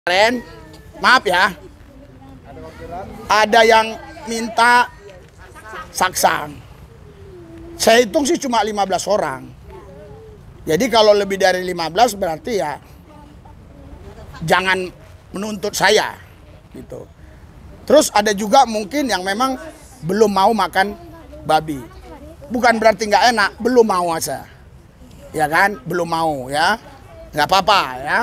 Kemarin, maaf ya, ada yang minta saksang. Saya hitung sih cuma 15 orang. Jadi kalau lebih dari 15 berarti ya jangan menuntut saya gitu. Terus ada juga mungkin yang memang belum mau makan babi. Bukan berarti nggak enak, belum mau aja. Ya kan, belum mau ya. Nggak apa-apa ya.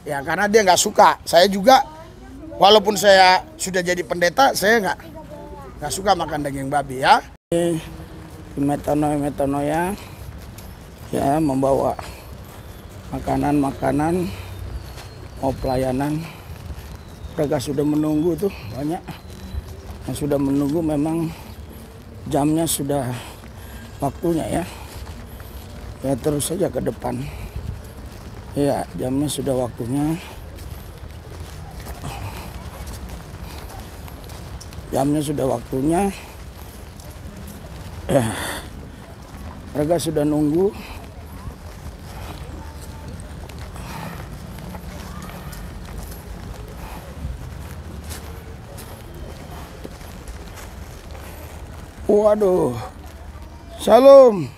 Ya karena dia nggak suka. Saya juga walaupun saya sudah jadi pendeta, saya nggak suka makan daging babi ya. Metono ya membawa makanan mau pelayanan. Mereka sudah menunggu tuh banyak yang sudah menunggu, memang jamnya sudah waktunya ya. Ya terus saja ke depan. Ya, jamnya sudah waktunya. Jamnya sudah waktunya. Mereka sudah nunggu. Waduh. Shalom.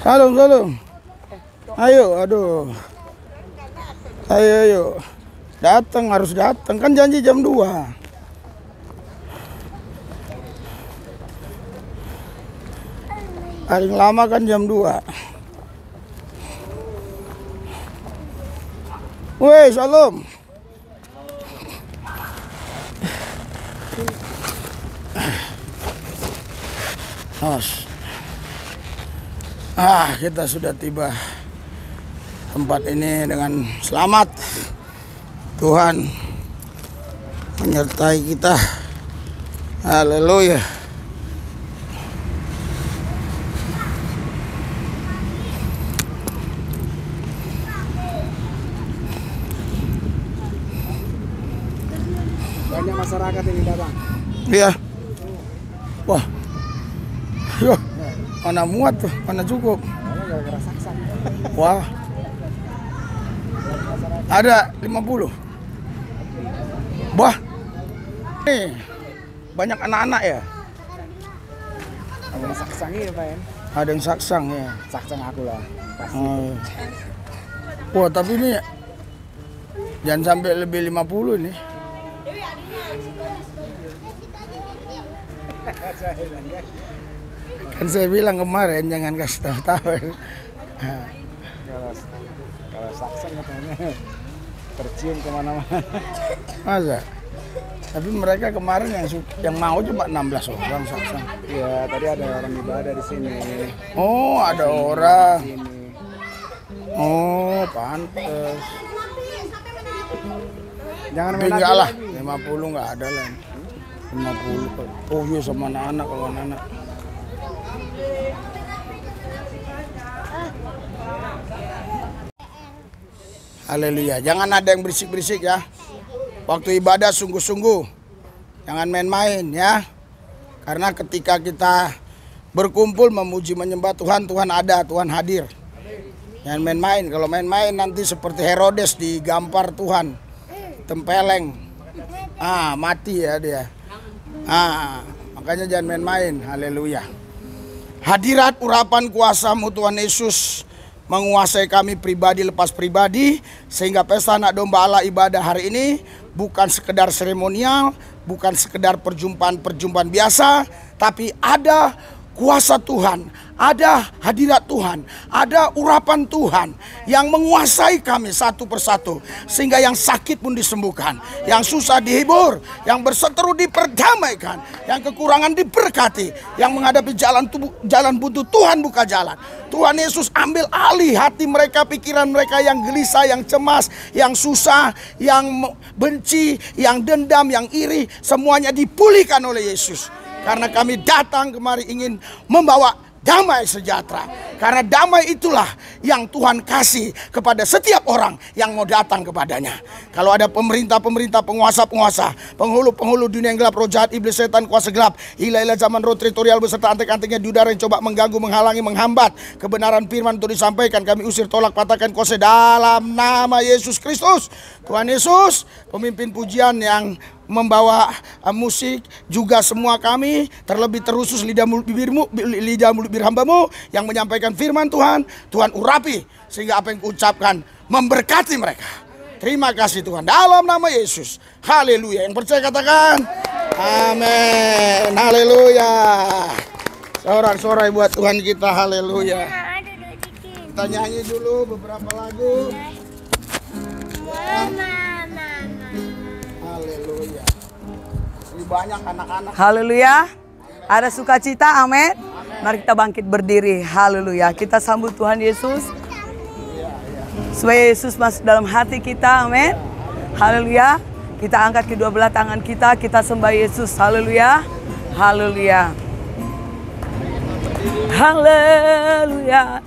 Shalom. Ayo, aduh. Ayo. Datang, harus datang. Kan janji jam 2. Paling lama kan jam 2. Woi, shalom. Kita sudah tiba tempat ini dengan selamat. Tuhan menyertai kita. Haleluya. Banyak masyarakat ini datang. Iya. Wah. Yo, mana muat tuh, mana cukup. Wah. Ada 50. Wah. Nih, banyak anak-anak ya. Ada yang saksang ya Pak ya? Ada yang saksang ya. Saksang aku lah. Wah, tapi ini jangan sampai lebih 50 nih. Kan saya bilang kemarin jangan kasih tahu. Kalau saksang katanya tercium kemana-mana. Masa? Tapi mereka kemarin yang mau cuma 16 orang saksang. Iya, tadi ada orang ibadah di sini. Oh, ada orang. Di sini. Oh, pantes. Jangan main Enggak lah, lagi. 50 nggak ada lah. 50. Oh iya, sama anak-anak kalau anak. Haleluya. Jangan ada yang berisik-berisik ya. Waktu ibadah sungguh-sungguh. Jangan main-main ya. Karena ketika kita berkumpul memuji menyembah Tuhan, Tuhan ada, Tuhan hadir. Jangan main-main. Kalau main-main nanti seperti Herodes digampar Tuhan. Tempeleng. Mati ya dia. Makanya jangan main-main. Haleluya. Hadirat urapan kuasa-Mu Tuhan Yesus menguasai kami pribadi lepas pribadi, sehingga pesta anak domba Allah ibadah hari ini bukan sekedar seremonial, bukan sekedar perjumpaan biasa, tapi ada kuasa Tuhan, ada hadirat Tuhan, ada urapan Tuhan yang menguasai kami satu persatu, sehingga yang sakit pun disembuhkan, yang susah dihibur, yang berseteru diperdamaikan, yang kekurangan diberkati, yang menghadapi jalan buntu Tuhan buka jalan. Tuhan Yesus ambil alih hati mereka, pikiran mereka yang gelisah, yang cemas, yang susah, yang benci, yang dendam, yang iri, semuanya dipulihkan oleh Yesus. Karena kami datang kemari ingin membawa damai sejahtera. Karena damai itulah yang Tuhan kasih kepada setiap orang yang mau datang kepadanya. Kalau ada pemerintah-pemerintah, penguasa-penguasa, penghulu-penghulu dunia yang gelap, roh jahat, iblis, setan, kuasa gelap, ilah-ilah zaman, roh teritorial beserta antek-anteknya di udara yang coba mengganggu, menghalangi, menghambat kebenaran firman untuk disampaikan, kami usir, tolak, patahkan kuasa dalam nama Yesus Kristus. Tuhan Yesus, pemimpin pujian yang membawa musik, juga semua kami, terlebih terusus lidah mulut bibir hambamu yang menyampaikan firman Tuhan, Tuhan urapi sehingga apa yang kuucapkan memberkati mereka. Terima kasih Tuhan, dalam nama Yesus. Haleluya. Yang percaya katakan amin. Haleluya. Sorak-sorai buat Tuhan kita. Haleluya. Kita nyanyi dulu beberapa lagu. Haleluya. Lebih banyak anak-anak. Haleluya. Ada sukacita, amin. Mari kita bangkit berdiri. Haleluya. Kita sambut Tuhan Yesus. Supaya Yesus masuk dalam hati kita, amin. Haleluya. Kita angkat kedua belah tangan kita sembah Yesus. Haleluya. Haleluya. Haleluya.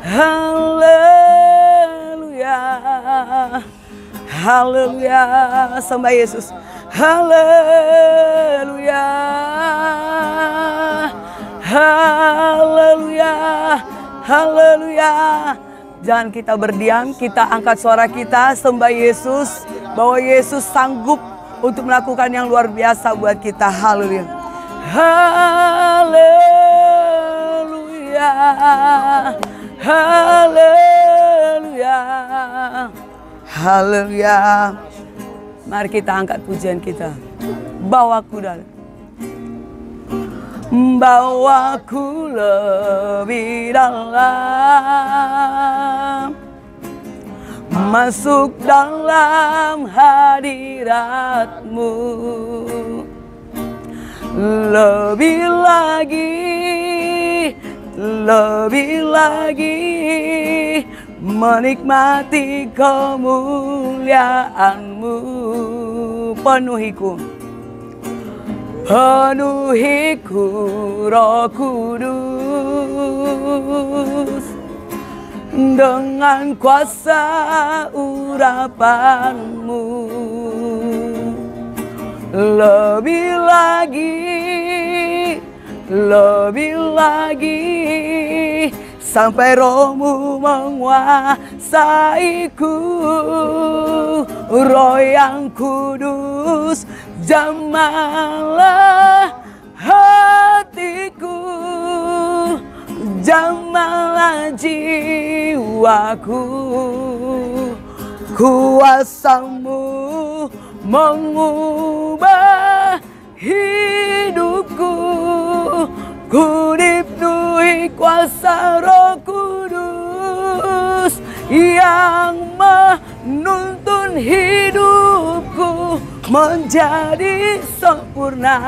Haleluya. Haleluya. Sembah Yesus. Haleluya. Haleluya. Haleluya. Jangan kita berdiam, kita angkat suara kita sembah Yesus, bahwa Yesus sanggup untuk melakukan yang luar biasa buat kita. Haleluya. Haleluya. Haleluya. Haleluya. Mari kita angkat pujian kita. Bawaku dalam. Bawaku lebih dalam, masuk dalam hadirat-Mu. Lebih lagi menikmati kemuliaan-Mu. Penuhiku Roh Kudus dengan kuasa urapan-Mu. Lebih lagi sampai Roh-Mu menguasaiku. Roh yang kudus, jamahlah hatiku, jamahlah jiwaku. Kuasa-Mu mengubah hidupku, ku dipenuhi kuasa Roh Kudus yang menuntun hidupku menjadi sempurna,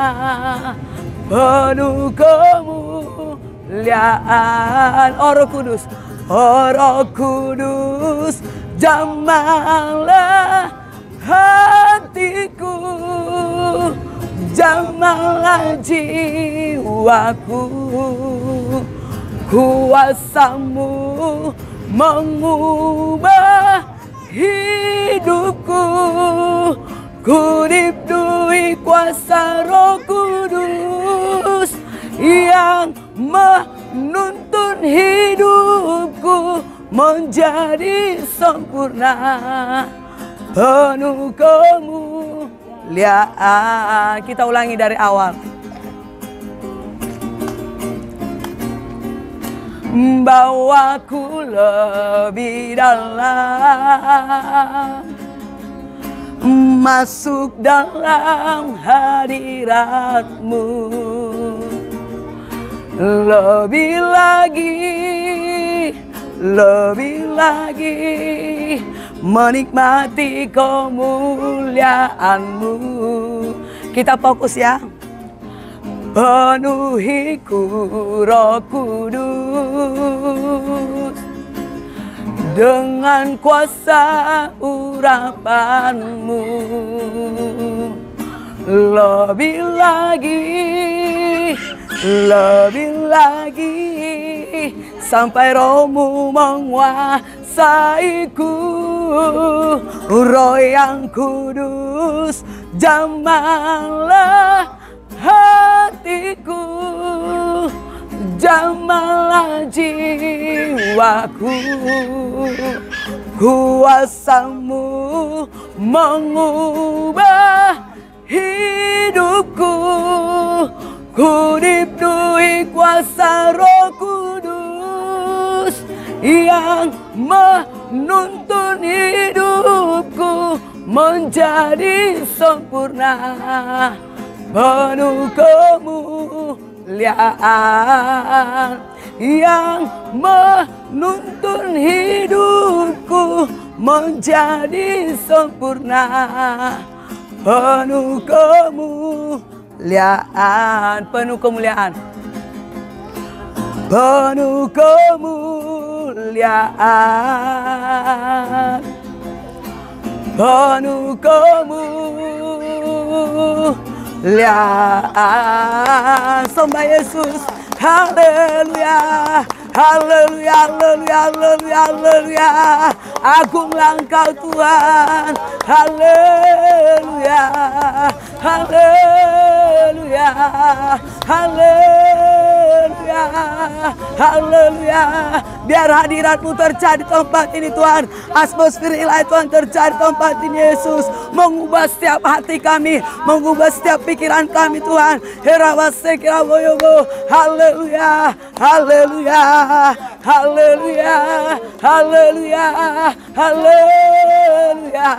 penuh kemuliaan. Oh Roh Kudus, oh Roh Kudus, jamahlah hatiku, jamahlah jiwaku. Kuasa-Mu mengubah hidupku, ku dipenuhi kuasa Roh Kudus yang menuntun hidupku menjadi sempurna, penuh kemuliaan. Kita ulangi dari awal. Bawaku lebih dalam, masuk dalam hadirat-Mu. Lebih lagi menikmati kemuliaan-Mu. Kita fokus ya. Penuhiku Roh Kudus dengan kuasa urapan-Mu. Lebih lebih lagi sampai rohmu menguasaiku. Roh yang kudus jamahlah hatiku, jamahlah jiwaku. Kuasamu mengubah hidupku, ku dipenuhi kuasa Roh Kudus yang menuntun hidupku menjadi sempurna, penuh kemuliaan, yang menuntun hidupku menjadi sempurna, penuh kemuliaan, penuh kemuliaan, penuh kemuliaan, penuh kemuliaan. Sembah Yesus, haleluya, haleluya, haleluya, haleluya, haleluya. Agunglah Engkau Tuhan, haleluya, haleluya, haleluya, haleluya. Biar hadirat-Mu tercari di tempat ini Tuhan. Atmosfer ilahi Tuhan tercari di tempat ini Yesus. Mengubah setiap hati kami, mengubah setiap pikiran kami Tuhan. Herawasekirawoyobo, haleluya, haleluya, haleluya, haleluya, haleluya.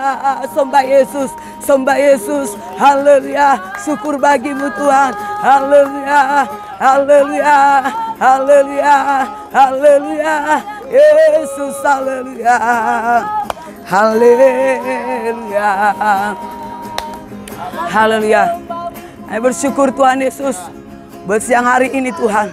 Sembah Yesus, sembah Yesus, haleluya. Syukur bagimu Tuhan, haleluya, haleluya, haleluya, haleluya. Yesus, haleluya, haleluya, haleluya. Kami bersyukur Tuhan Yesus, buat siang hari ini Tuhan,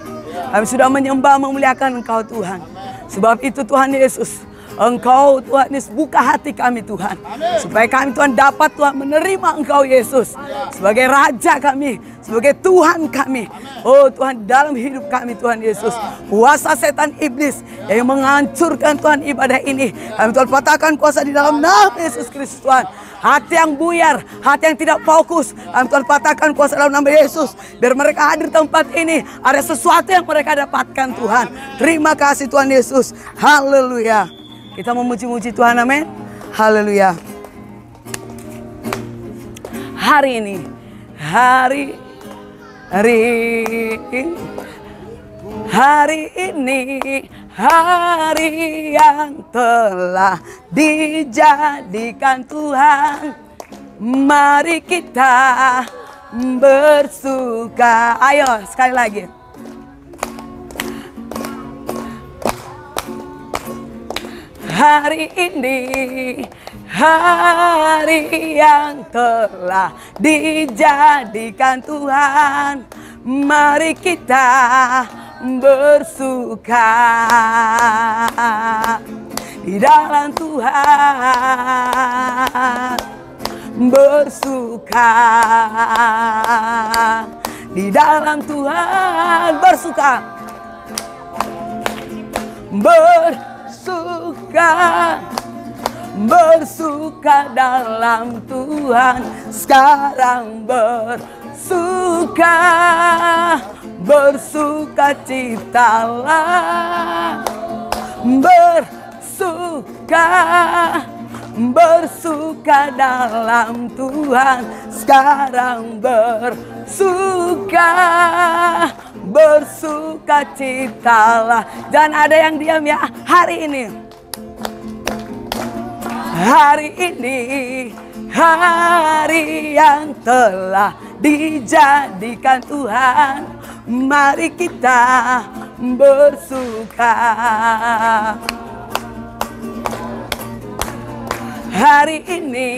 kami sudah menyembah memuliakan Engkau Tuhan. Sebab itu Tuhan Yesus, Engkau Tuhan Yesus buka hati kami Tuhan, supaya kami Tuhan dapat Tuhan menerima Engkau Yesus sebagai Raja kami, sebagai Tuhan kami. Oh Tuhan, dalam hidup kami Tuhan Yesus, kuasa setan iblis yang menghancurkan Tuhan ibadah ini, kami Tuhan patahkan kuasa di dalam nama Yesus Kristus Tuhan. Hati yang buyar, hati yang tidak fokus, kami Tuhan patahkan kuasa dalam nama Yesus. Biar mereka hadir tempat ini, ada sesuatu yang mereka dapatkan Tuhan. Terima kasih Tuhan Yesus, haleluya. Kita memuji-muji Tuhan, amin. Haleluya. Hari ini, hari ini, hari yang telah dijadikan Tuhan. Mari kita bersuka. Ayo sekali lagi. Hari ini, hari yang telah dijadikan Tuhan. Mari kita bersuka di dalam Tuhan. Bersuka di dalam Tuhan. Bersuka, bersuka dalam Tuhan. Sekarang bersuka citalah. Bersuka dalam Tuhan. Sekarang bersuka citalah. Jangan ada yang diam ya hari ini. Hari ini, hari yang telah dijadikan Tuhan. Mari kita bersuka. Hari ini,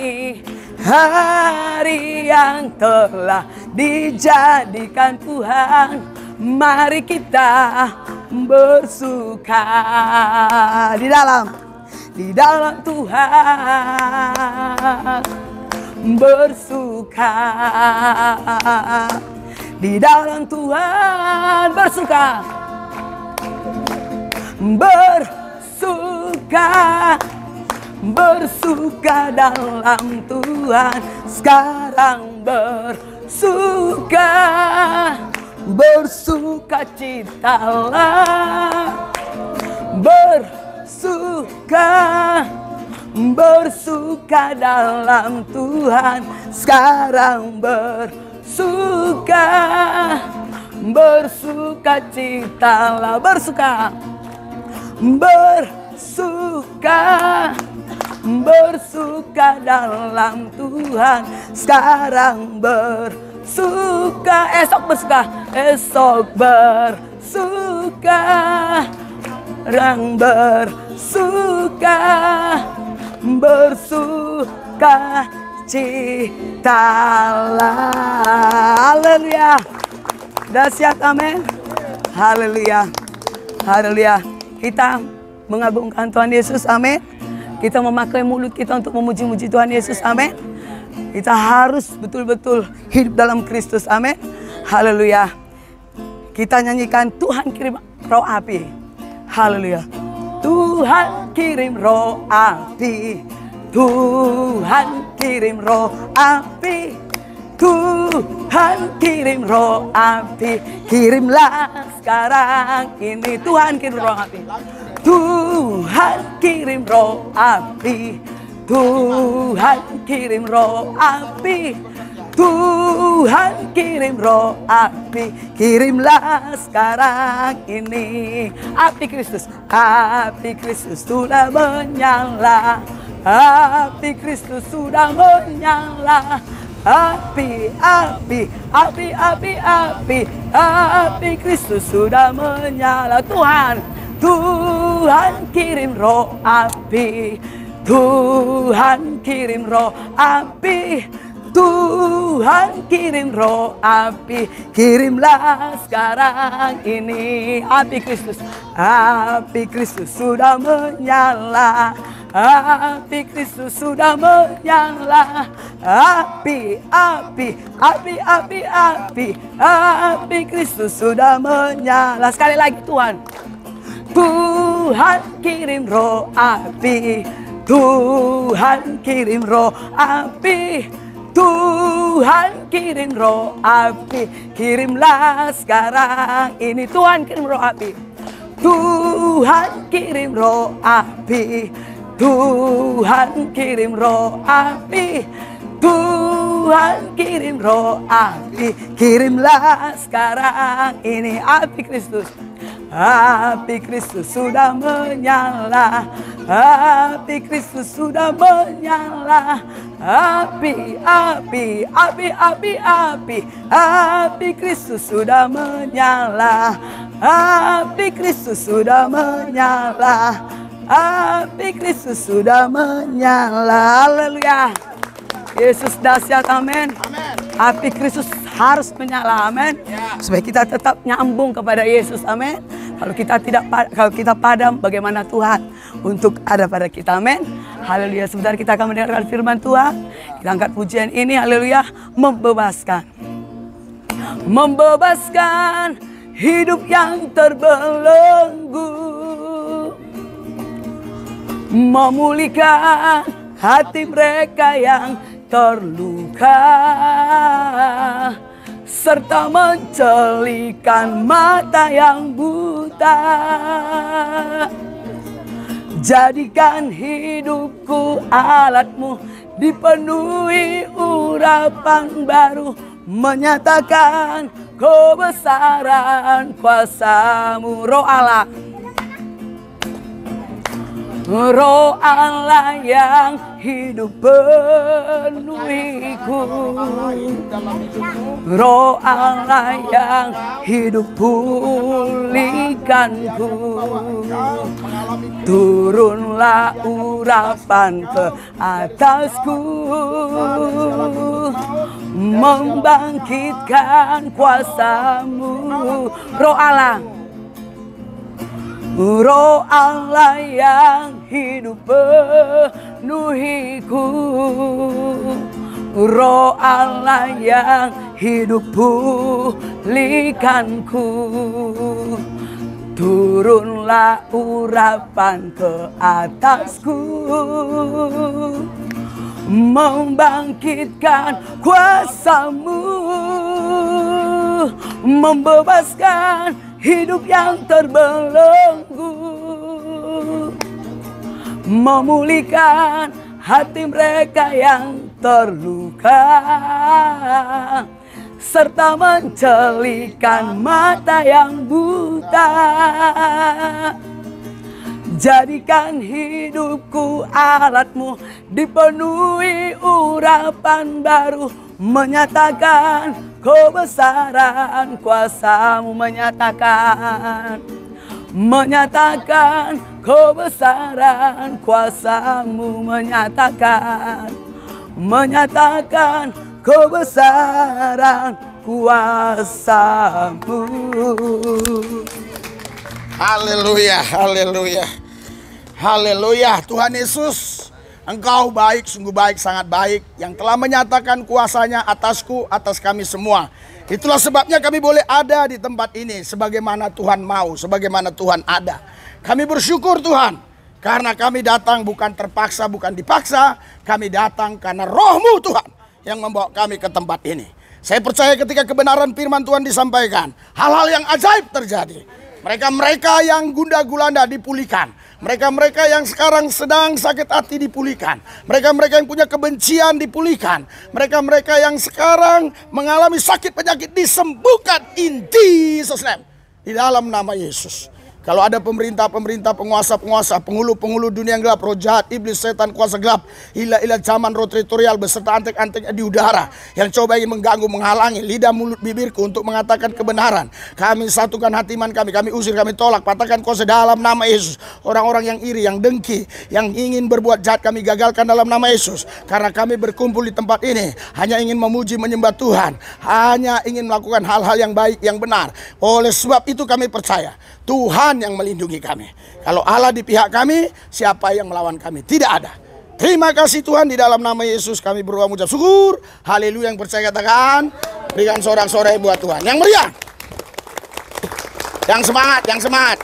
hari yang telah dijadikan Tuhan. Mari kita bersuka di dalam Tuhan. Bersuka di dalam Tuhan bersuka. Bersuka dalam Tuhan, sekarang bersuka citalah, bersuka dalam Tuhan, sekarang bersuka citalah, bersuka dalam Tuhan, sekarang esok bersuka, sekarang bersuka citalah. Haleluya. Dahsyat, amin. Haleluya. Haleluya. Kita mengagungkan Tuhan Yesus, amin. Kita memakai mulut kita untuk memuji-muji Tuhan Yesus, amin. Kita harus betul-betul hidup dalam Kristus, amin. Haleluya. Kita nyanyikan Tuhan kirim roh api. Haleluya. Tuhan kirim roh api. Tuhan kirim roh api. Tuhan kirim roh api. Kirimlah sekarang ini. Tuhan kirim roh api. Tuhan kirim roh api. Tuhan kirim roh api. Tuhan kirim roh api. Kirimlah sekarang ini. Api Kristus sudah menyala. Api Kristus sudah menyala. Api Kristus sudah menyala. Tuhan kirim roh api. Tuhan kirim roh api. Tuhan kirim roh api. Kirimlah sekarang ini. Api Kristus sudah menyala. Api Kristus sudah menyala. Api Kristus sudah menyala. Sekali lagi Tuhan kirim roh api. Tuhan kirim roh api. Tuhan kirim roh api. Kirimlah sekarang ini. Tuhan kirim roh api. Tuhan kirim roh api. Tuhan kirim roh api. Tuhan kirim roh api. Kirimlah sekarang ini. Api Kristus sudah menyala. Api Kristus sudah menyala. Api Kristus sudah menyala. Api Kristus sudah menyala. Api Kristus sudah menyala. Haleluya. Yesus dahsyat, amin. Api Kristus harus menyala, amin. Supaya kita tetap nyambung kepada Yesus, amin. Kalau kita padam, bagaimana Tuhan untuk ada pada kita, amin. Haleluya. Sebentar kita akan mendengarkan firman Tuhan. Kita angkat pujian ini, haleluya. Membebaskan hidup yang terbelenggu, memulihkan hati mereka yang terluka, serta mencelikan mata yang buta. Jadikan hidupku alatmu, dipenuhi urapan baru, menyatakan kebesaran kuasa-Mu. Roh Allah, Roh Allah yang hidup penuhiku. Roh Allah yang hidup pulihkanku. Turunlah urapan ke atasku, membangkitkan kuasa-Mu. Roh Allah, Roh Allah yang hidup penuhiku. Roh Allah yang hidup pulihkanku. Turunlah urapan ke atasku, membangkitkan kuasa-Mu, membebaskan hidup yang terbelenggu, memulihkan hati mereka yang terluka, serta mencelikan mata yang buta. Jadikan hidupku alat-Mu, dipenuhi urapan baru, menyatakan kebesaran kuasa-Mu, menyatakan kebesaran kuasa-Mu, menyatakan kebesaran kuasa-Mu. Haleluya, haleluya, haleluya. Tuhan Yesus, Engkau baik, sungguh baik, sangat baik, yang telah menyatakan kuasa-Nya atasku, atas kami semua. Itulah sebabnya kami boleh ada di tempat ini, sebagaimana Tuhan mau, sebagaimana Tuhan ada. Kami bersyukur Tuhan, karena kami datang bukan terpaksa, bukan dipaksa. Kami datang karena Roh-Mu Tuhan yang membawa kami ke tempat ini. Saya percaya ketika kebenaran firman Tuhan disampaikan, hal-hal yang ajaib terjadi. Mereka-mereka yang gundah gulana dipulihkan. Mereka-mereka yang sekarang sedang sakit hati dipulihkan. Mereka-mereka yang punya kebencian dipulihkan. Mereka-mereka yang sekarang mengalami sakit penyakit disembuhkan in Jesus name. Di dalam nama Yesus. Kalau ada pemerintah-pemerintah, penguasa-penguasa, penghulu-penghulu dunia yang gelap, roh jahat, iblis, setan, kuasa gelap, ilah-ilah zaman, roh teritorial, beserta antek-antek di udara, yang coba ingin mengganggu, menghalangi lidah, mulut, bibirku untuk mengatakan kebenaran. Kami satukan hati iman kami usir, kami tolak, patahkan kuasa dalam nama Yesus. Orang-orang yang iri, yang dengki, yang ingin berbuat jahat, kami gagalkan dalam nama Yesus. Karena kami berkumpul di tempat ini, hanya ingin memuji, menyembah Tuhan, hanya ingin melakukan hal-hal yang baik, yang benar. Oleh sebab itu kami percaya, Tuhan yang melindungi kami. Kalau Allah di pihak kami, siapa yang melawan kami? Tidak ada. Terima kasih Tuhan, di dalam nama Yesus kami berdoa mengucap syukur. Haleluya. Yang percaya katakan, berikan sorak-sorai buat Tuhan. Yang meriah, yang semangat, yang semangat.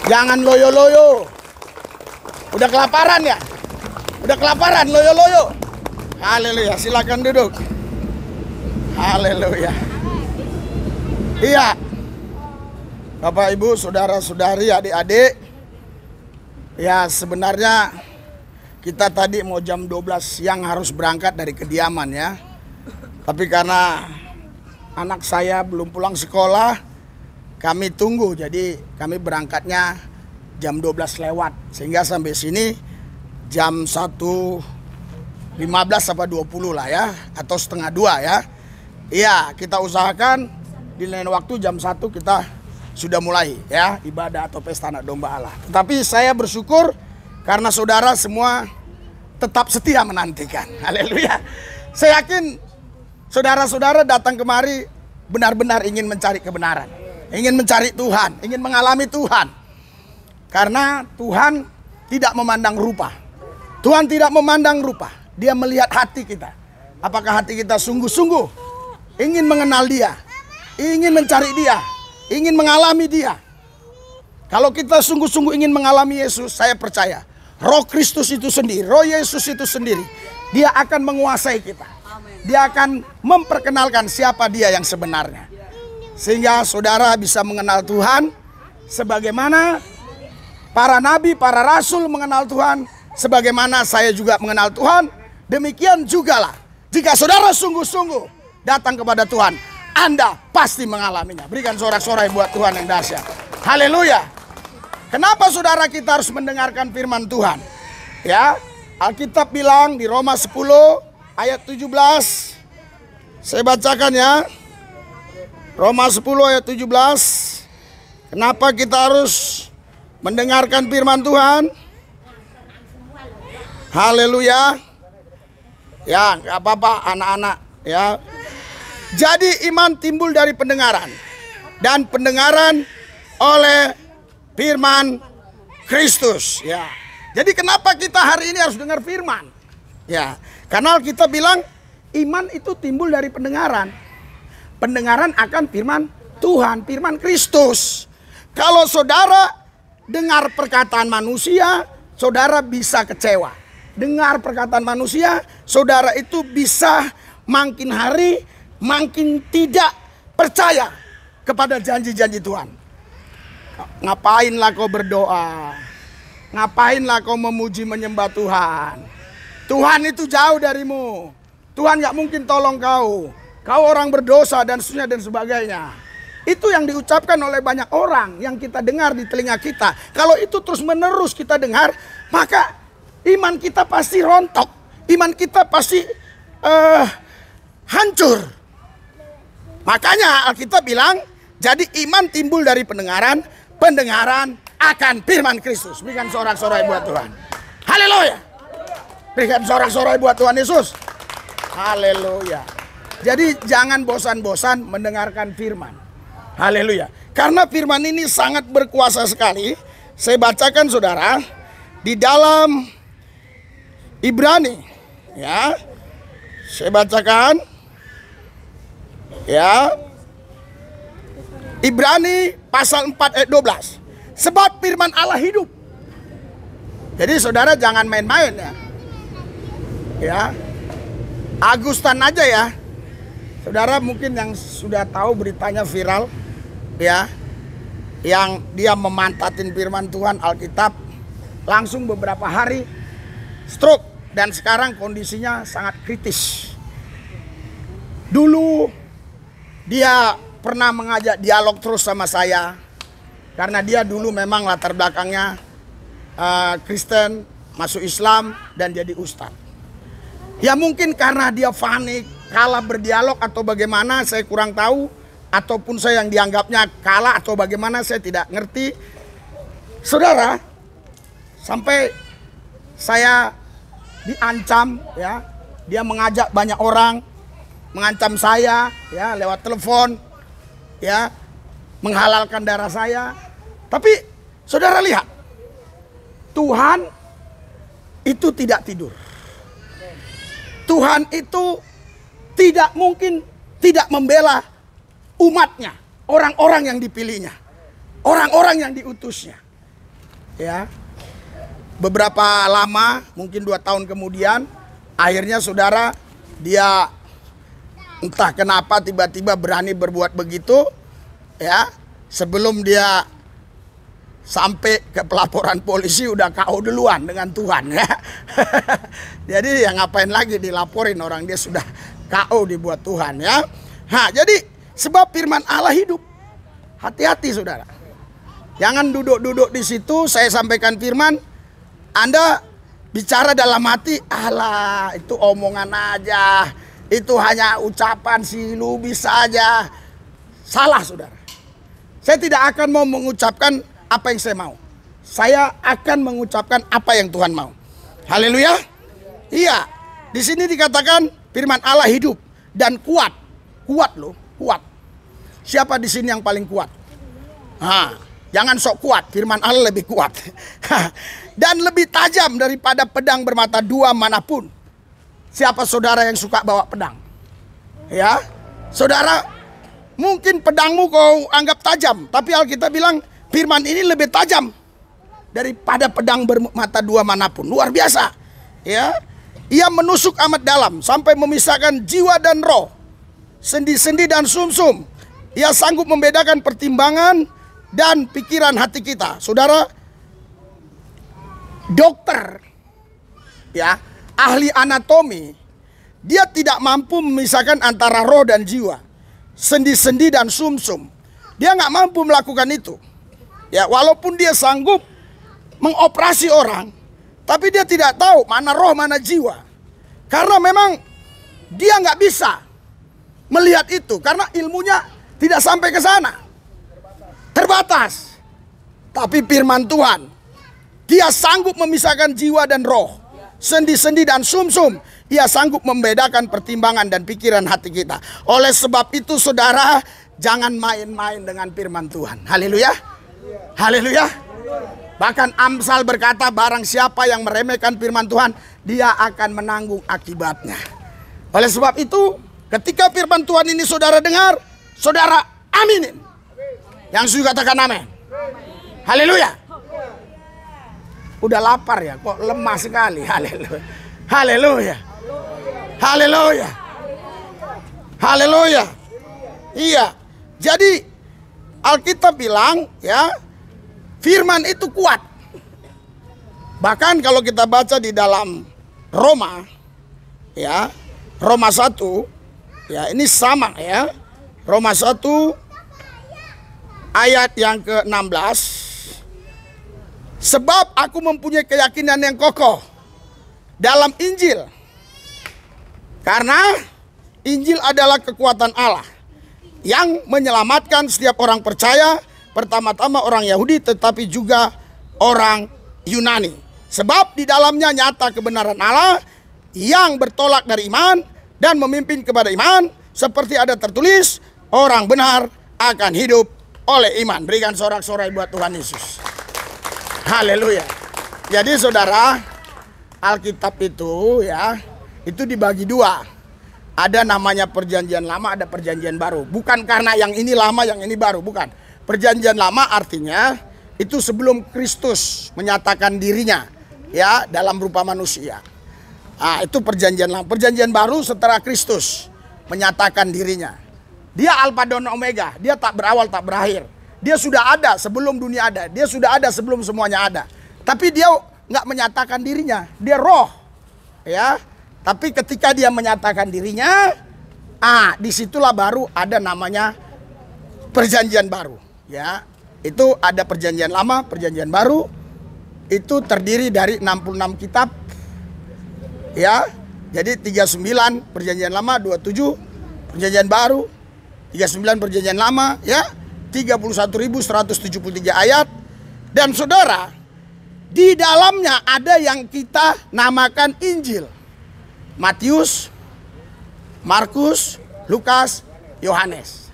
Jangan loyo-loyo. Udah kelaparan ya? Udah kelaparan, loyo-loyo. Haleluya. Silakan duduk. Haleluya. Iya, Bapak, Ibu, saudara-saudari, adik-adik. Ya, sebenarnya kita tadi mau jam 12 siang harus berangkat dari kediaman ya. Tapi karena anak saya belum pulang sekolah, kami tunggu. Jadi kami berangkatnya jam 12 lewat. Sehingga sampai sini jam 1.15 apa 20 lah ya. Atau setengah 2 ya. Iya, kita usahakan di lain waktu jam 1 kita sudah mulai ya ibadah atau pesta anak domba Allah. Tetapi saya bersyukur karena saudara semua tetap setia menantikan. Haleluya. Saya yakin saudara-saudara datang kemari benar-benar ingin mencari kebenaran, ingin mencari Tuhan, ingin mengalami Tuhan. Karena Tuhan tidak memandang rupa. Tuhan tidak memandang rupa. Dia melihat hati kita. Apakah hati kita sungguh-sungguh ingin mengenal Dia, ingin mencari Dia, ingin mengalami Dia. Kalau kita sungguh-sungguh ingin mengalami Yesus, saya percaya Roh Kristus itu sendiri, Roh Yesus itu sendiri, Dia akan menguasai kita. Dia akan memperkenalkan siapa Dia yang sebenarnya. Sehingga saudara bisa mengenal Tuhan sebagaimana para nabi, para rasul mengenal Tuhan, sebagaimana saya juga mengenal Tuhan. Demikian jugalah jika saudara sungguh-sungguh datang kepada Tuhan, Anda pasti mengalaminya. Berikan sorak-sorai buat Tuhan yang dahsyat. Haleluya. Kenapa saudara kita harus mendengarkan firman Tuhan? Ya, Alkitab bilang di Roma 10 ayat 17. Saya bacakan ya. Roma 10 ayat 17. Kenapa kita harus mendengarkan firman Tuhan? Haleluya. Ya, nggak apa-apa anak-anak ya. Jadi iman timbul dari pendengaran, dan pendengaran oleh firman Kristus. Ya. Jadi kenapa kita hari ini harus dengar firman? Ya, karena kita bilang iman itu timbul dari pendengaran. Pendengaran akan firman Tuhan, firman Kristus. Kalau saudara dengar perkataan manusia, saudara bisa kecewa. Dengar perkataan manusia, saudara itu bisa makin hari makin tidak percaya kepada janji-janji Tuhan. Ngapainlah kau berdoa? Ngapainlah kau memuji menyembah Tuhan? Tuhan itu jauh darimu. Tuhan gak mungkin tolong kau. Kau orang berdosa dan seterusnya dan sebagainya. Itu yang diucapkan oleh banyak orang yang kita dengar di telinga kita. Kalau itu terus menerus kita dengar, maka iman kita pasti rontok. Iman kita pasti hancur. Makanya Alkitab bilang, jadi iman timbul dari pendengaran, pendengaran akan firman Kristus. Berikan sorak-sorai buat Tuhan. Haleluya. Berikan sorak-sorai buat Tuhan Yesus. Haleluya. Jadi jangan bosan-bosan mendengarkan firman. Haleluya. Karena firman ini sangat berkuasa sekali. Saya bacakan saudara di dalam Ibrani, ya. Saya bacakan, ya. Ibrani pasal 4 ayat 12. Sebab firman Allah hidup. Jadi saudara jangan main-main ya. Ya. Agustan aja ya. Saudara mungkin yang sudah tahu beritanya viral ya. Yang dia memantatin firman Tuhan Alkitab, langsung beberapa hari stroke dan sekarang kondisinya sangat kritis. Dulu dia pernah mengajak dialog terus sama saya. Karena dia dulu memang latar belakangnya Kristen, masuk Islam dan jadi ustadz. Ya mungkin karena dia panik, kalah berdialog atau bagaimana saya kurang tahu. Ataupun saya yang dianggapnya kalah atau bagaimana saya tidak ngerti. Saudara, sampai saya diancam ya. Dia mengajak banyak orang, mengancam saya ya lewat telepon ya. Menghalalkan darah saya. Tapi saudara lihat, Tuhan itu tidak tidur. Tuhan itu tidak mungkin tidak membela umatnya, orang-orang yang dipilihnya, orang-orang yang diutusnya. Ya, beberapa lama, mungkin 2 tahun kemudian, akhirnya saudara dia entah kenapa tiba-tiba berani berbuat begitu. Ya, sebelum dia sampai ke pelaporan polisi udah KO duluan dengan Tuhan ya. Jadi ya ngapain lagi dilaporin, orang dia sudah KO dibuat Tuhan ya. Nah, jadi sebab firman Allah hidup. Hati-hati saudara. Jangan duduk-duduk di situ saya sampaikan firman, Anda bicara dalam hati, alah itu omongan aja. Itu hanya ucapan si Lubis saja. Salah saudara. Saya tidak akan mau mengucapkan apa yang saya mau. Saya akan mengucapkan apa yang Tuhan mau. Haleluya. Iya. Di sini dikatakan firman Allah hidup dan kuat. Kuat loh, kuat. Siapa di sini yang paling kuat? Nah, jangan sok kuat. Firman Allah lebih kuat. Dan lebih tajam daripada pedang bermata 2 manapun. Siapa saudara yang suka bawa pedang? Ya. Saudara, mungkin pedangmu kau anggap tajam, tapi Alkitab bilang firman ini lebih tajam daripada pedang bermata 2 manapun. Luar biasa. Ya. Ia menusuk amat dalam sampai memisahkan jiwa dan roh, sendi-sendi dan sumsum. Ia sanggup membedakan pertimbangan dan pikiran hati kita. Saudara, dokter ya, ahli anatomi, dia tidak mampu memisahkan antara roh dan jiwa, sendi-sendi dan sumsum. Dia nggak mampu melakukan itu. Ya, walaupun dia sanggup mengoperasi orang, tapi dia tidak tahu mana roh mana jiwa. Karena memang dia nggak bisa melihat itu karena ilmunya tidak sampai ke sana. Terbatas. Tapi firman Tuhan, dia sanggup memisahkan jiwa dan roh, sendi-sendi dan sumsum. Ia sanggup membedakan pertimbangan dan pikiran hati kita. Oleh sebab itu saudara, jangan main-main dengan firman Tuhan. Haleluya. Haleluya. Bahkan Amsal berkata, barang siapa yang meremehkan firman Tuhan, dia akan menanggung akibatnya. Oleh sebab itu, ketika firman Tuhan ini saudara dengar, saudara aminin. Yang setuju katakan amin. Haleluya. Udah lapar ya, kok lemah sekali. Haleluya. Haleluya. Haleluya. Haleluya. Iya. Jadi Alkitab bilang ya, firman itu kuat. Bahkan kalau kita baca di dalam Roma ya, Roma 1 ya, ini sama ya. Roma 1 ayat yang ke-16. Sebab aku mempunyai keyakinan yang kokoh dalam Injil. Karena Injil adalah kekuatan Allah yang menyelamatkan setiap orang percaya, pertama-tama orang Yahudi tetapi juga orang Yunani. Sebab di dalamnya nyata kebenaran Allah yang bertolak dari iman dan memimpin kepada iman, seperti ada tertulis, orang benar akan hidup oleh iman. Berikan sorak-sorai buat Tuhan Yesus. Haleluya. Jadi saudara, Alkitab itu ya, itu dibagi dua. Ada namanya perjanjian lama, ada perjanjian baru. Bukan karena yang ini lama, yang ini baru, bukan. Perjanjian lama artinya itu sebelum Kristus menyatakan dirinya ya dalam rupa manusia. Nah, itu perjanjian lama. Perjanjian baru setelah Kristus menyatakan dirinya. Dia Alfa dan Omega, dia tak berawal tak berakhir. Dia sudah ada sebelum dunia ada, dia sudah ada sebelum semuanya ada. Tapi dia nggak menyatakan dirinya, dia roh, ya. Tapi ketika dia menyatakan dirinya, disitulah baru ada namanya perjanjian baru, ya. Itu ada perjanjian lama, perjanjian baru. Itu terdiri dari 66 kitab, ya. Jadi 39 perjanjian lama, 27 perjanjian baru, 39 perjanjian lama, ya, 31.173 ayat. Dan saudara, di dalamnya ada yang kita namakan Injil. Matius, Markus, Lukas, Yohanes.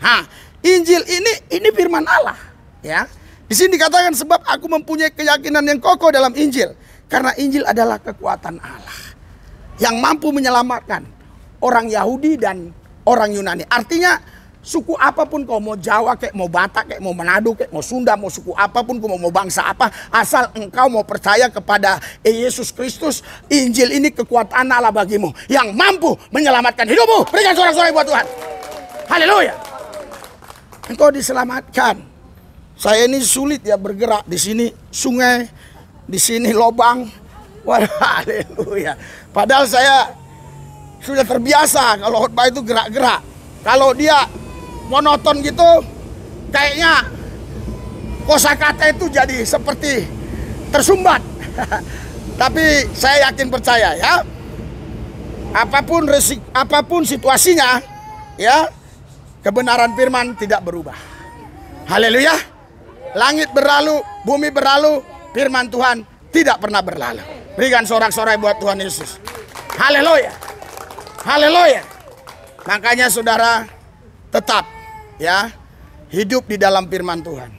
Injil ini firman Allah, ya. Di sini dikatakan sebab aku mempunyai keyakinan yang kokoh dalam Injil, karena Injil adalah kekuatan Allah yang mampu menyelamatkan orang Yahudi dan orang Yunani. Artinya suku apapun kau, mau Jawa kek, mau Batak kek, mau Manado kek, mau Sunda, mau suku apapun, kau mau bangsa apa, asal engkau mau percaya kepada Yesus Kristus, Injil ini kekuatan Allah bagimu yang mampu menyelamatkan hidupmu. Berikan sorak-sorai buat Tuhan. Haleluya. Engkau diselamatkan. Saya ini sulit ya bergerak, di sini sungai, di sini lobang. Wah, haleluya. Padahal saya sudah terbiasa kalau khotbah itu gerak-gerak. Kalau dia monoton gitu, kayaknya kosakata itu jadi seperti tersumbat. Tapi saya yakin percaya ya, apapun situasinya, ya, kebenaran firman tidak berubah. Haleluya. Langit berlalu, bumi berlalu, firman Tuhan tidak pernah berlalu. Berikan sorak-sorai buat Tuhan Yesus. Haleluya. Haleluya. Makanya saudara tetap ya hidup di dalam firman Tuhan.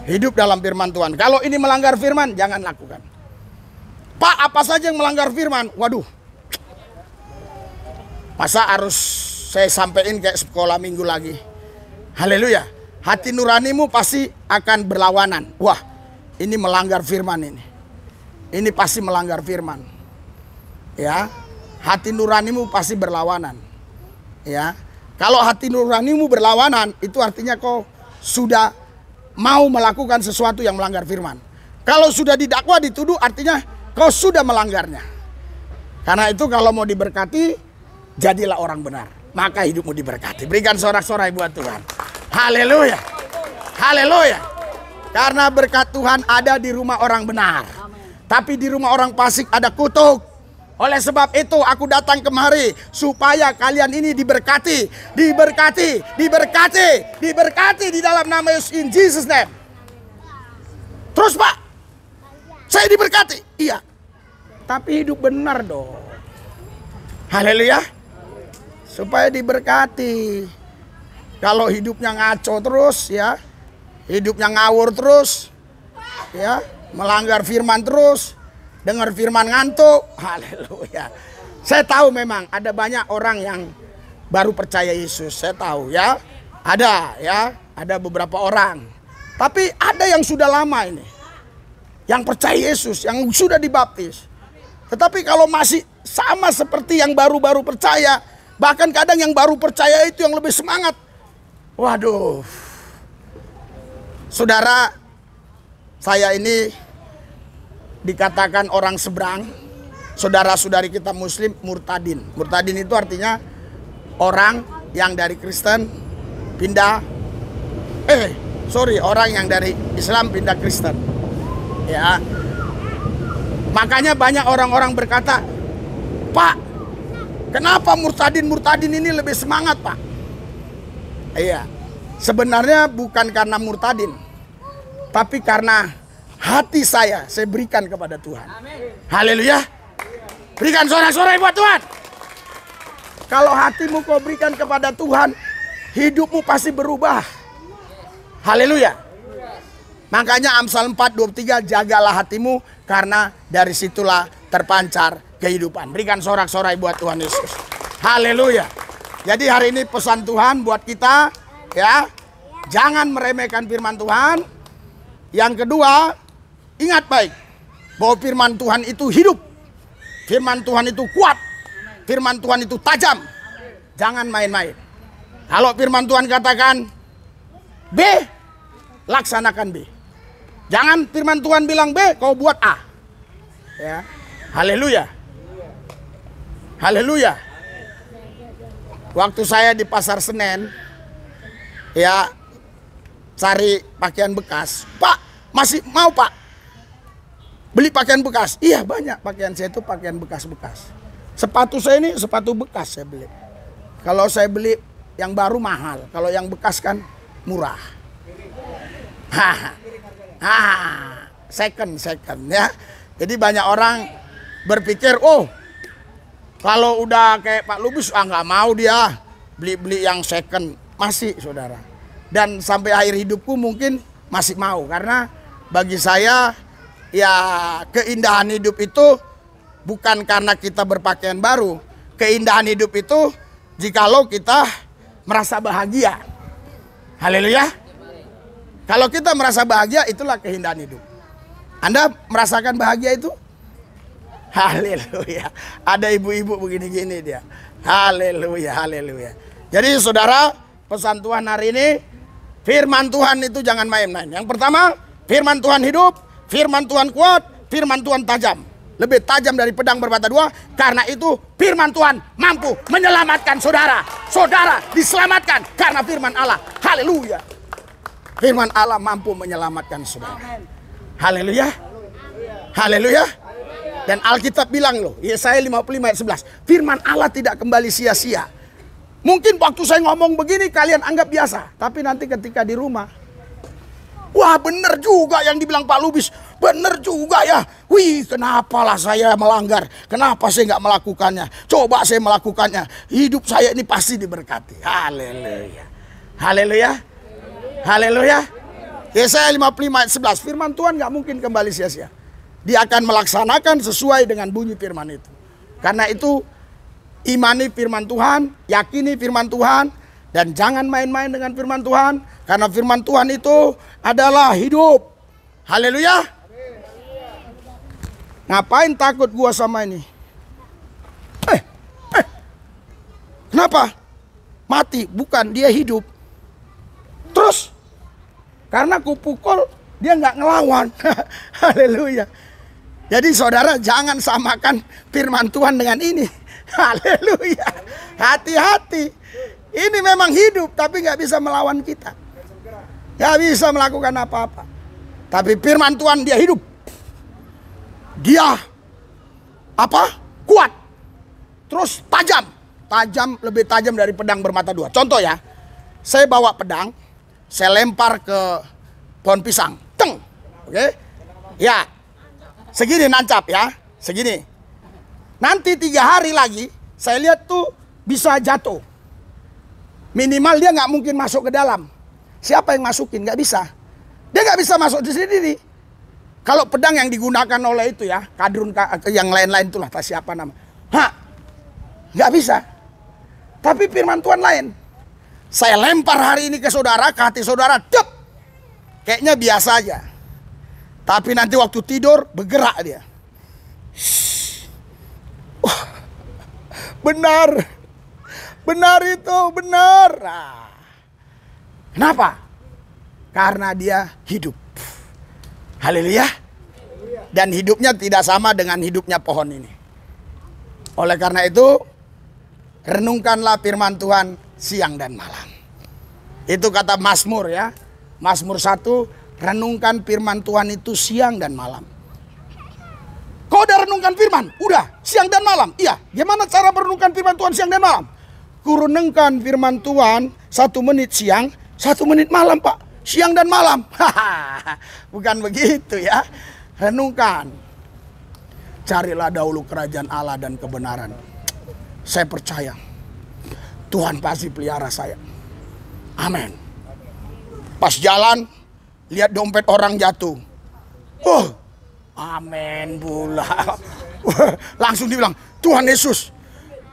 Hidup dalam firman Tuhan. Kalau ini melanggar firman, jangan lakukan. Pak, apa saja yang melanggar firman? Waduh. Masa harus saya sampaikan kayak sekolah minggu lagi? Haleluya. Hati nuranimu pasti akan berlawanan. Wah, ini melanggar firman ini. Ini pasti melanggar firman. Ya. Hati nuranimu pasti berlawanan. Ya. Kalau hati nuranimu berlawanan, itu artinya kau sudah mau melakukan sesuatu yang melanggar firman. Kalau sudah didakwa, dituduh, artinya kau sudah melanggarnya. Karena itu kalau mau diberkati, jadilah orang benar, maka hidupmu diberkati. Berikan sorak-sorai buat Tuhan. Haleluya. Haleluya. Karena berkat Tuhan ada di rumah orang benar. Tapi di rumah orang fasik ada kutuk. Oleh sebab itu aku datang kemari supaya kalian ini diberkati, diberkati, diberkati, diberkati di dalam nama Yesus, in Jesus name. Terus Pak, saya diberkati. Iya. Tapi hidup benar dong. Haleluya. Supaya diberkati. Kalau hidupnya ngaco terus ya, hidupnya ngawur terus, ya, melanggar firman terus, dengar firman ngantuk. Haleluya. Saya tahu memang ada banyak orang yang baru percaya Yesus, saya tahu ya. Ada beberapa orang. Tapi ada yang sudah lama ini, yang percaya Yesus, yang sudah dibaptis. Tetapi kalau masih sama seperti yang baru-baru percaya, bahkan kadang yang baru percaya itu yang lebih semangat. Waduh. Saudara, saya ini dikatakan orang seberang. Saudara-saudari kita muslim murtadin. Murtadin itu artinya orang yang dari Kristen pindah orang yang dari Islam pindah Kristen. Ya. Makanya banyak orang-orang berkata, "Pak, kenapa murtadin ini lebih semangat, Pak?" Iya. Sebenarnya bukan karena murtadin, tapi karena hati saya berikan kepada Tuhan. Haleluya. Berikan sorak-sorai buat Tuhan. Kalau hatimu kau berikan kepada Tuhan, hidupmu pasti berubah. Haleluya. Makanya Amsal 4:23, jagalah hatimu karena dari situlah terpancar kehidupan. Berikan sorak-sorai buat Tuhan Yesus. Haleluya. Jadi hari ini pesan Tuhan buat kita, ya, jangan meremehkan firman Tuhan. Yang kedua, ingat baik bahwa firman Tuhan itu hidup. Firman Tuhan itu kuat. Firman Tuhan itu tajam. Jangan main-main. Kalau firman Tuhan katakan B, laksanakan B. Jangan firman Tuhan bilang B, kau buat A. Ya. Haleluya. Haleluya. Waktu saya di Pasar Senen, ya, cari pakaian bekas. "Pak, masih mau, Pak, beli pakaian bekas?" "Iya, banyak pakaian saya itu pakaian bekas-bekas. Sepatu saya ini sepatu bekas saya beli. Kalau saya beli yang baru mahal, kalau yang bekas kan murah." Second ya. Jadi banyak orang berpikir, "Oh, kalau udah kayak Pak Lubis, nggak mau dia beli yang second." Masih, saudara. Dan sampai akhir hidupku mungkin masih mau. Karena bagi saya, ya, keindahan hidup itu bukan karena kita berpakaian baru. Keindahan hidup itu jikalau kita merasa bahagia. Haleluya. Kalau kita merasa bahagia, itulah keindahan hidup. Anda merasakan bahagia itu? Haleluya. Ada ibu-ibu begini-gini dia. Haleluya, haleluya. Jadi saudara, pesan Tuhan hari ini, firman Tuhan itu jangan main-main. Yang pertama, firman Tuhan hidup, firman Tuhan kuat, firman Tuhan tajam. Lebih tajam dari pedang bermata dua. Karena itu firman Tuhan mampu menyelamatkan saudara. Saudara diselamatkan karena firman Allah. Haleluya. Firman Allah mampu menyelamatkan saudara. Haleluya. Haleluya. Dan Alkitab bilang loh, Yesaya 55 ayat 11, firman Allah tidak kembali sia-sia. Mungkin waktu saya ngomong begini kalian anggap biasa, tapi nanti ketika di rumah, wah, bener juga yang dibilang Pak Lubis, bener juga ya. Wih, kenapalah saya melanggar, kenapa saya nggak melakukannya? Coba saya melakukannya, hidup saya ini pasti diberkati. Haleluya. Haleluya. Haleluya. Yesaya 55 ayat 11, firman Tuhan nggak mungkin kembali sia-sia. Dia akan melaksanakan sesuai dengan bunyi firman itu. Karena itu, imani firman Tuhan, yakini firman Tuhan, dan jangan main-main dengan firman Tuhan. Karena firman Tuhan itu adalah hidup. Haleluya. Ngapain takut gua sama ini? Kenapa? Mati, bukan, dia hidup. Terus, karena kupukul, dia nggak ngelawan. Haleluya. Jadi saudara jangan samakan firman Tuhan dengan ini. Haleluya. Hati-hati. Ini memang hidup tapi nggak bisa melawan kita. Nggak bisa melakukan apa-apa. Tapi firman Tuhan dia hidup. Dia apa? Kuat. Terus tajam. Tajam, lebih tajam dari pedang bermata dua. Contoh ya. Saya bawa pedang. Saya lempar ke pohon pisang. Teng. Oke. Ya. Segini nancap ya, segini. Nanti 3 hari lagi, saya lihat tuh bisa jatuh. Minimal dia nggak mungkin masuk ke dalam. Siapa yang masukin? Nggak bisa. Dia nggak bisa masuk di sini. Kalau pedang yang digunakan oleh itu ya, kadrun yang lain-lain itulah, tak siapa nama. Nggak bisa. Tapi firman Tuhan lain. Saya lempar hari ini ke saudara, ke hati saudara, dep. Kayaknya biasa aja. Tapi nanti waktu tidur bergerak dia. Benar. Benar itu, benar. Nah, kenapa? Karena dia hidup. Haleluya. Dan hidupnya tidak sama dengan hidupnya pohon ini. Oleh karena itu, renungkanlah firman Tuhan siang dan malam. Itu kata Mazmur ya. Mazmur 1, renungkan firman Tuhan itu siang dan malam. Kau udah renungkan firman? Udah, siang dan malam. Iya, gimana cara merenungkan firman Tuhan siang dan malam? Kurenungkan firman Tuhan 1 menit siang, 1 menit malam, Pak. Siang dan malam. Bukan begitu ya. Renungkan. Carilah dahulu kerajaan Allah dan kebenaran. Saya percaya Tuhan pasti pelihara saya. Amin. Pas jalan, lihat dompet orang jatuh. Amin pula. Langsung dibilang, Tuhan Yesus,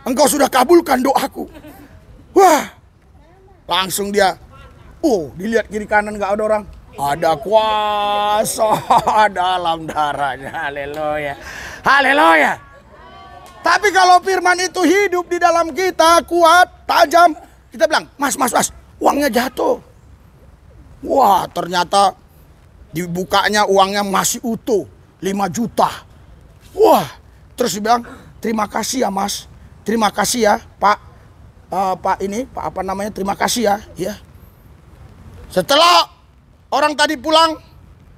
Engkau sudah kabulkan doaku. Wah, langsung dia, dilihat kiri kanan gak ada orang. Ada kuasa dalam darahnya. Haleluya. Haleluya. Tapi kalau firman itu hidup di dalam kita, kuat, tajam, kita bilang, mas, uangnya jatuh. Wah, ternyata dibukanya uangnya masih utuh, 5 juta. Wah, terus dia bilang, terima kasih ya mas, terima kasih ya pak, terima kasih ya. Ya. Setelah orang tadi pulang,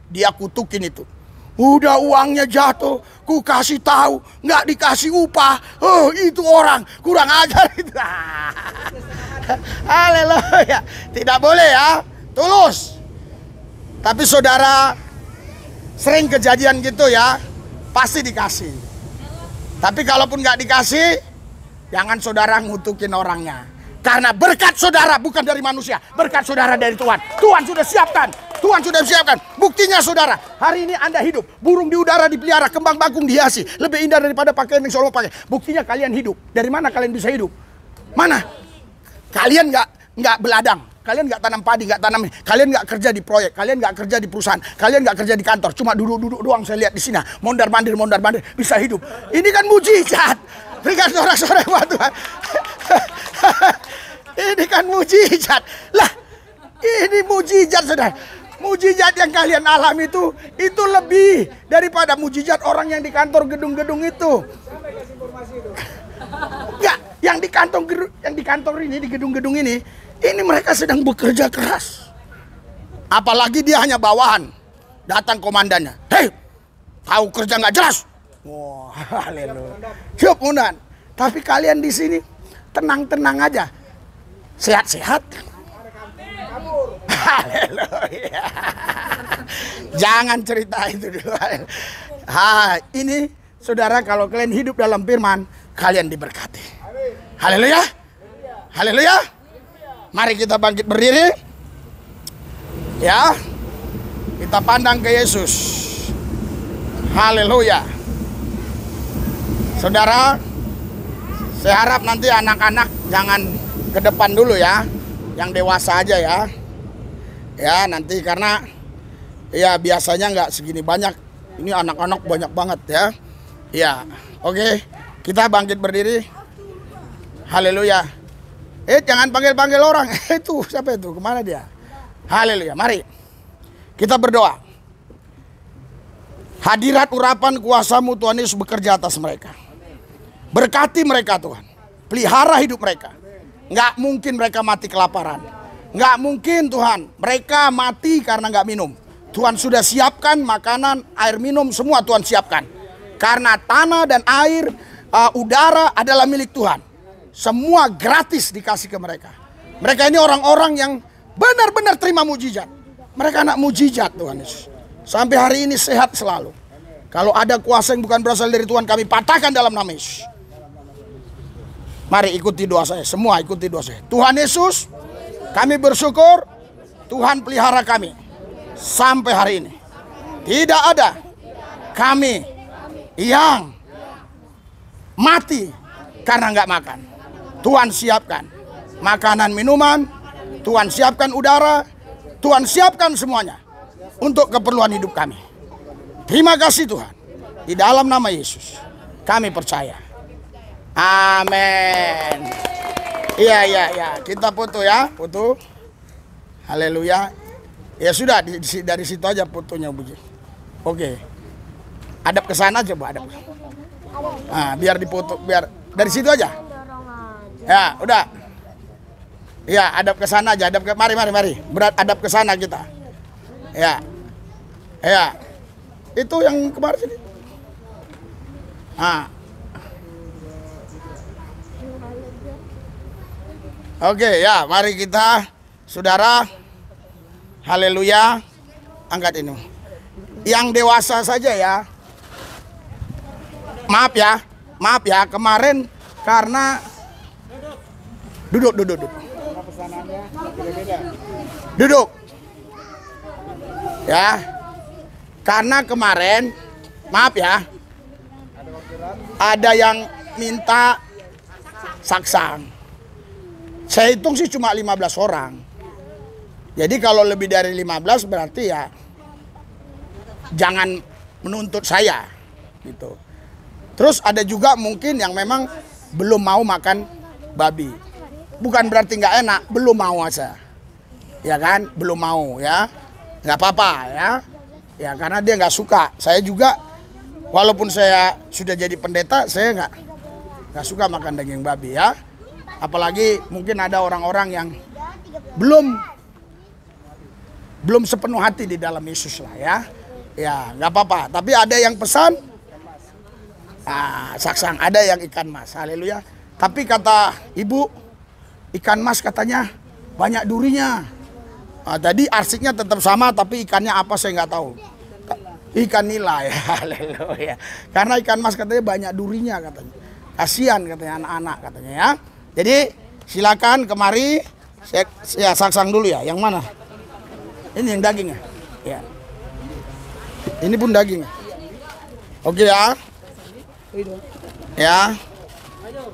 dia kutukin itu. Udah uangnya jatuh, ku kasih tahu, nggak dikasih upah. Itu orang kurang ajar itu. Haleluya. Tidak boleh ya, tulus. Tapi saudara, sering kejadian gitu ya, pasti dikasih. Tapi kalaupun nggak dikasih, jangan saudara ngutukin orangnya. Karena berkat saudara bukan dari manusia, berkat saudara dari Tuhan. Tuhan sudah siapkan, Tuhan sudah siapkan. Buktinya saudara, hari ini Anda hidup, burung di udara dipelihara, kembang bakung dihiasi, lebih indah daripada pakaian yang Salomo pakai. Buktinya kalian hidup. Dari mana kalian bisa hidup? Mana? Kalian nggak beladang, kalian nggak tanam padi, nggak tanam, kalian nggak kerja di proyek, kalian nggak kerja di perusahaan, kalian nggak kerja di kantor, cuma duduk doang. Saya lihat di sini, mondar mandir bisa hidup. Ini kan mujizat. Berikan sorak-sorai buat Tuhan. Ini kan mujizat. Lah, ini mujizat saudara. Mujizat yang kalian alami itu lebih daripada mujizat orang yang di kantor gedung-gedung itu. Enggak, yang di kantor ini, di gedung-gedung ini mereka sedang bekerja keras. Apalagi dia hanya bawahan. Datang komandannya, hei, tahu kerja nggak jelas. Wah, haleluya. Hidup mudah. Tapi kalian di sini tenang-tenang aja. Sehat-sehat. Haleluya. Jangan cerita itu dulu. Ini saudara, kalau kalian hidup dalam firman, kalian diberkati. Haleluya. Haleluya. Mari kita bangkit berdiri. Ya. Kita pandang ke Yesus. Haleluya. Saudara, saya harap nanti anak-anak jangan ke depan dulu ya, yang dewasa aja ya. Ya nanti karena ya biasanya nggak segini banyak, ini anak-anak banyak banget ya. Ya, oke, kita bangkit berdiri. Haleluya. Jangan panggil-panggil orang. Itu siapa itu? Kemana dia? Haleluya. Mari kita berdoa. Hadirat urapan kuasa-Mu Tuhan Yesus bekerja atas mereka. Berkati mereka Tuhan. Pelihara hidup mereka. Nggak mungkin mereka mati kelaparan. Nggak mungkin Tuhan mereka mati karena nggak minum. Tuhan sudah siapkan makanan, air minum, semua Tuhan siapkan. Karena tanah dan air, udara adalah milik Tuhan. Semua gratis dikasih ke mereka. Mereka ini orang-orang yang benar-benar terima mujizat. Mereka anak mujizat Tuhan Yesus. Sampai hari ini sehat selalu. Kalau ada kuasa yang bukan berasal dari Tuhan, kami patahkan dalam nama Yesus. Mari ikuti doa saya, semua ikuti doa saya. Tuhan Yesus, kami bersyukur Tuhan pelihara kami sampai hari ini. Tidak ada kami yang mati karena nggak makan. Tuhan siapkan makanan minuman, Tuhan siapkan udara, Tuhan siapkan semuanya untuk keperluan hidup kami. Terima kasih Tuhan. Di dalam nama Yesus kami percaya. Amin. Iya. Kita foto ya, foto. Haleluya. Ya sudah, dari situ aja fotonya Buji. Oke. Hadap ke sana coba, hadap. Nah, biar dipoto, biar dari situ aja. Ya, udah. Ya, hadap ke sana aja, hadap ke mari. Berat hadap ke sana kita. Ya. Ya. Itu yang kemarin sini. Nah. Oke, ya, mari kita saudara, haleluya, angkat ini. Yang dewasa saja ya. Maaf ya, kemarin karena duduk. Duduk. Ya. Karena kemarin, maaf ya, ada yang minta saksang. Saya hitung sih cuma 15 orang. Jadi kalau lebih dari 15 berarti ya jangan menuntut saya gitu. Terus ada juga mungkin yang memang belum mau makan babi. Bukan berarti nggak enak, belum mau aja. Ya kan, belum mau ya. Nggak apa-apa ya. Ya karena dia nggak suka. Saya juga walaupun saya sudah jadi pendeta, saya nggak suka makan daging babi ya. Apalagi mungkin ada orang-orang yang belum sepenuh hati di dalam Yesus lah ya. Ya nggak apa-apa. Tapi ada yang pesan saksang, ada yang ikan mas. Haleluya. Tapi kata ibu, ikan mas katanya banyak durinya. Tadi arsiknya tetap sama, tapi ikannya apa saya nggak tahu. Ikan nila ya, haleluya. Karena ikan mas katanya banyak durinya katanya. Kasihan katanya anak-anak katanya ya. Jadi silakan kemari, saya saksang dulu ya. Yang mana? Ini yang daging ya. Ya. Ini pun daging. Oke ya. Ya.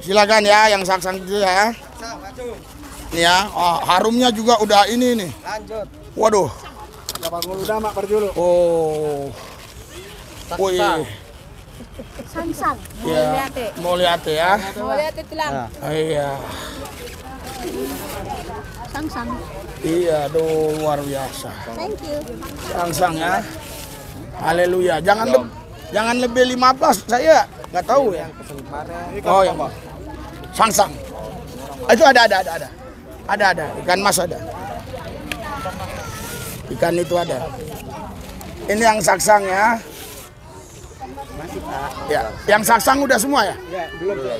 Silakan ya yang saksang itu ya. Ini ya, harumnya juga udah ini nih. Lanjut. Waduh. Udah mak dulu. Oh. Wih. Sangsang. Ya. Mau lihat ya. Mau lihat itu lang. Iya. Sangsang. Iya, aduh luar biasa. Thank you. Sangsang ya. Haleluya. Jangan lebih 15, saya nggak tahu ya. Oh ya. Sangsang. Itu ada. Ada. Ikan mas ada. Ikan itu ada. Ini yang saksang ya. Ya, yang saksang udah semua ya?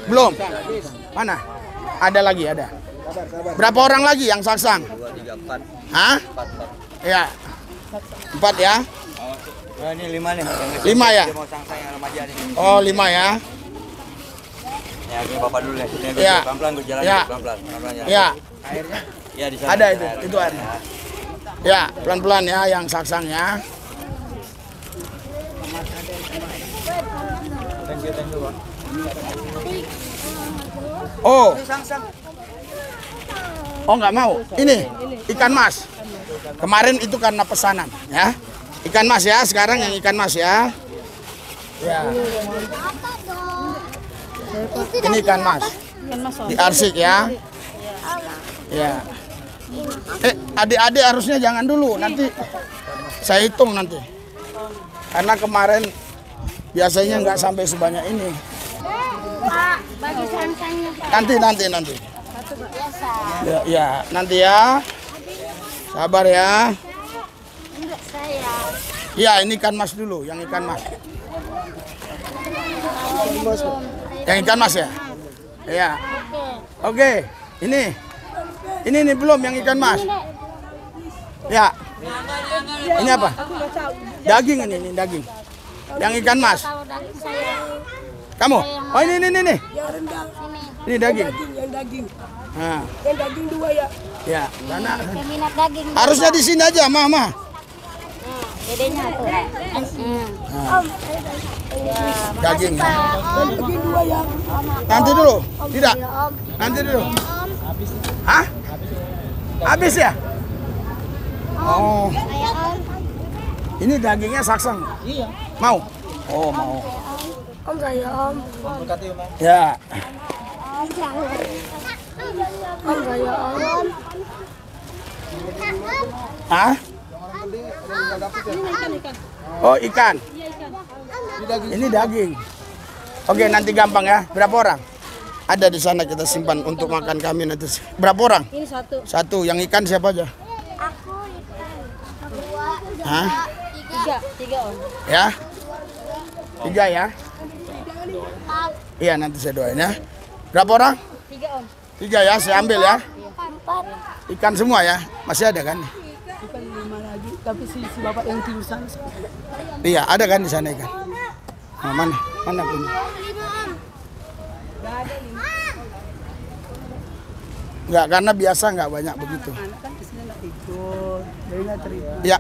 Belum. Mana? Ada lagi, ada. Berapa orang lagi yang saksang? 2, 3, 4. Hah? 4. Ya. 4 ya? Ini 5 nih. 5 ya? Dia mau sangsang yang remaja nih. Oh, 5 ya? Ya, ini Bapak dulu ya. Ya. Pelan-pelan gue jalan Ya. pelan-pelan ya. Ya. Airnya? Ya di sana. Ada itu ada. Ya, pelan-pelan ya yang saksang ya. Thank you, Bang. Oh. Oh nggak mau. Ini ikan mas. Kemarin itu karena pesanan ya. Ikan mas ya. Sekarang yang ikan mas ya. Ya. Ini ikan mas. Di arsik ya. Ya. Adik-adik harusnya jangan dulu. Nanti saya hitung nanti. Karena kemarin biasanya nggak sampai sebanyak ini. Pak, bagi sangsangnya Pak. Nanti. Biasa. Ya, nanti ya. Sabar ya. Enggak saya. Ya, ini ikan mas dulu, yang ikan mas. Yang ikan mas ya? Ya. Oke. Ini belum yang ikan mas. Ya. Ini apa? Daging ini daging. Yang ikan mas. Tahu daging saya. Kamu? Oh ini. Ini daging. Yang daging. Nah, Yang daging 2 ya. ya. Karena Peminat daging. harusnya di sini aja, Mama. Dedenya tuh. Nah, Ya, daging ya. Bagi dua ya. Nanti dulu. Tidak. Nanti dulu. Hah? Habis ya? Oh. Ini dagingnya saksang. Iya. Mau? Oh, mau. Om saya om. Ya. Om saya om. Hah? Oh, ikan. Ini daging. Oke, nanti gampang ya. Berapa orang? Ada di sana kita simpan untuk makan kami nanti. Berapa orang? Ini satu. Satu. Yang ikan siapa aja? Aku ikan. Dua. Hah? Tiga om. Ya? 3 ya? Iya, nanti saya doain ya. Berapa orang? 3 om. 3 ya, saya ambil ya. 4. Ikan semua ya? Masih ada kan? Ikan 5 lagi, tapi si bapak yang tidur sana. Iya, ada kan di sana ikan? Nah, mana? Mana punya? 5 om. Enggak, karena biasa enggak banyak begitu. Anak kan kesini nggak tidur, jadi nggak terima. Ya.